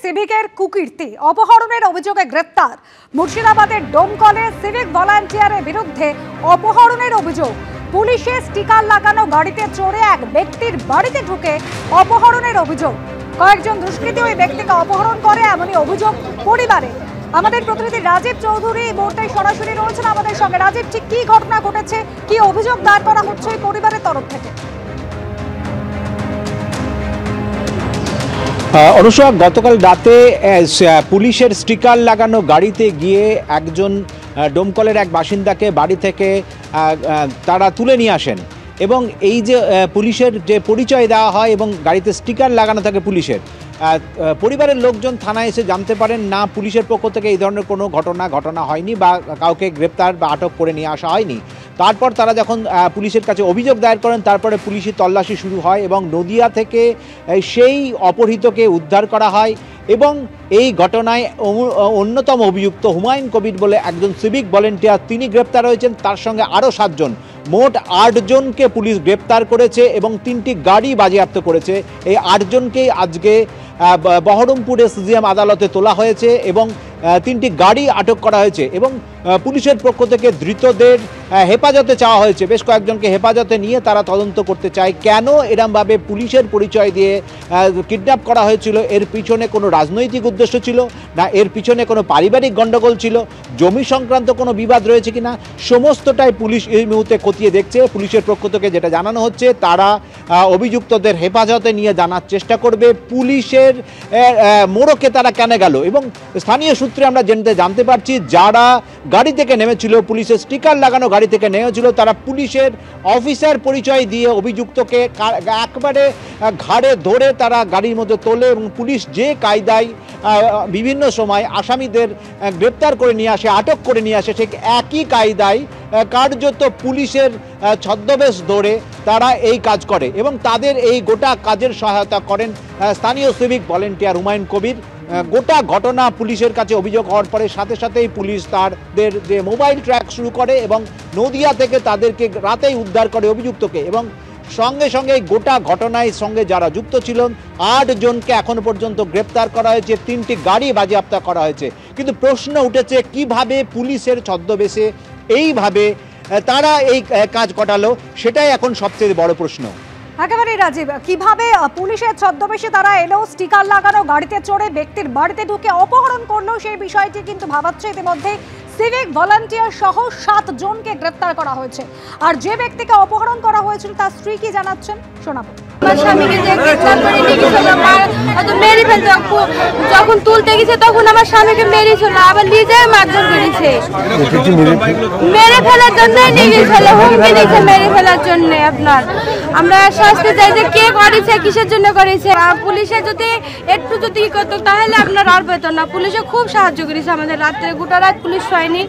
সিভিকের কুকীর্তি অপহরণের অভিযোগে গ্রেপ্তার। মুর্শিদাবাদের ডোমকলে সিভিক ভলান্টিয়ারের বিরুদ্ধে অপহরণের অভিযোগ। পুলিশের স্টিকার লাগানো গাড়িতে চড়ে এক ব্যক্তির বাড়িতে ঢুকে অপহরণের অভিযোগ। কয়েকজন দুষ্কৃতী ওই ব্যক্তিকে অপহরণ করে এমনই অভিযোগ পরিবারে। আমাদের প্রতিনিধি রাজীব চৌধুরী এই মুহূর্তে সরাসরি রয়েছেন আমাদের সঙ্গে। রাজীব, ঠিক কি ঘটনা ঘটেছে, কি অভিযোগ দায়ের করা হচ্ছে এই পরিবারের তরফ থেকে? অনুষা, গতকাল রাতে পুলিশের স্টিকার লাগানো গাড়িতে গিয়ে একজন ডোমকলের এক বাসিন্দাকে বাড়ি থেকে তারা তুলে নিয়ে আসেন এবং এই যে পুলিশের যে পরিচয় দেওয়া হয় এবং গাড়িতে স্টিকার লাগানো থাকে পুলিশের, পরিবারের লোকজন থানায় এসে জানতে পারেন না পুলিশের পক্ষ থেকে এই ধরনের কোনো ঘটনা হয়নি বা কাউকে গ্রেপ্তার বা আটক করে নিয়ে আসা হয়নি। তারপর তারা যখন পুলিশের কাছে অভিযোগ দায়ের করেন তারপরে পুলিশি তল্লাশি শুরু হয় এবং নদিয়া থেকে সেই অপহৃতকে উদ্ধার করা হয় এবং এই ঘটনায় অন্যতম অভিযুক্ত হুমায়ুন কবির বলে একজন সিভিক ভলেন্টিয়ার, তিনি গ্রেপ্তার হয়েছেন। তার সঙ্গে আরও 7 জন, মোট 8 জনকে পুলিশ গ্রেপ্তার করেছে এবং 3টি গাড়ি বাজেয়াপ্ত করেছে। এই 8 জনকেই আজকে বহরমপুরে সিজিএম আদালতে তোলা হয়েছে এবং 3টি গাড়ি আটক করা হয়েছে এবং পুলিশের পক্ষ থেকে ধৃতদের হেফাজতে চাওয়া হয়েছে। বেশ কয়েকজনকে হেফাজতে নিয়ে তারা তদন্ত করতে চায় কেন এরমভাবে পুলিশের পরিচয় দিয়ে কিডন্যাপ করা হয়েছিল। এর পিছনে কোনো রাজনৈতিক উদ্দেশ্য ছিল না, এর পিছনে কোনো পারিবারিক গণ্ডগোল ছিল, জমি সংক্রান্ত কোনো বিবাদ রয়েছে কিনা, সমস্তটাই পুলিশ এই মুহূর্তে খতিয়ে দেখছে। পুলিশের পক্ষ থেকে যেটা জানানো হচ্ছে, তারা অভিযুক্তদের হেফাজতে নিয়ে জানার চেষ্টা করবে পুলিশের মোড়কে তারা কেন গেল। এবং স্থানীয় সূত্রে আমরা জানতে পারছি, যারা গাড়ি থেকে নেমেছিল, পুলিশের স্টিকার লাগানো গাড়ি থেকে নেমেছিল, তারা পুলিশের অফিসার পরিচয় দিয়ে অভিযুক্তকে একবারে ঘাড়ে ধরে তারা গাড়ির মধ্যে তোলে এবং পুলিশ যে কায়দায় বিভিন্ন সময় আসামিদের গ্রেপ্তার করে নিয়ে আসে, আটক করে নিয়ে আসে, ঠিক একই কায়দায় কার্যত পুলিশের ছদ্মবেশ ধরে তারা এই কাজ করে এবং তাদের এই গোটা কাজের সহায়তা করেন স্থানীয় সিভিক ভলেন্টিয়ার হুমায়ুন কবির। গোটা ঘটনা পুলিশের কাছে অভিযোগ হওয়ার পরে সাথে সাথেই পুলিশ তাদের যে মোবাইল ট্র্যাক শুরু করে এবং নদিয়া থেকে তাদেরকে রাতেই উদ্ধার করে অভিযুক্তকে এবং সঙ্গে সঙ্গে গোটা ঘটনার সঙ্গে যারা যুক্ত ছিলেন 8 জনকে এখনো পর্যন্ত গ্রেপ্তার করা হয়েছে, 3টি গাড়ি বাজেয়াপ্ত করা হয়েছে। কিন্তু প্রশ্ন উঠেছে, কিভাবে পুলিশের ছদ্মবেশে এইভাবে তারা এই কাজ ঘটালো, সেটাই এখন সবচেয়ে বড় প্রশ্ন। একেবারে রাজীব, কিভাবে পুলিশের ছদ্মবেশে তারা এলো, স্টিকার লাগানো গাড়িতে চড়ে ব্যক্তির বাড়িতে ঢুকে অপহরণ করলো, সেই বিষয়টি কিন্তু ভাবাচ্ছে। ইতিমধ্যে সিভিক ভলান্টিয়ার সহ 7 জনকে গ্রেপ্তার করা হয়েছে। আর যে ব্যক্তিকে অপহরণ করা হয়েছিল তার স্ত্রী কি জানাচ্ছেন শোনাবো। আমার স্বামীকে যে গ্রেপ্তার করে নিয়ে গেছিল, মেরে ফেলতে যখন তুলতে গেছে তখন আমার স্বামীকে মেরেছিল, আবার নিয়ে যায় মারধর করেছে, মেরে ফেলার জন্য নিয়ে গেছিল, হুমকি দিয়েছে মেরে ফেলার জন্য। আপনার আমরা শাস্তি চাই যে কে করেছে, কিসের জন্য করেছে। পুলিশে যদি একটু যদি করতো তাহলে আপনার আর পেত না। পুলিশে খুব সাহায্য করেছে আমাদের, রাত্রে গোটা রাত পুলিশ হয়নি।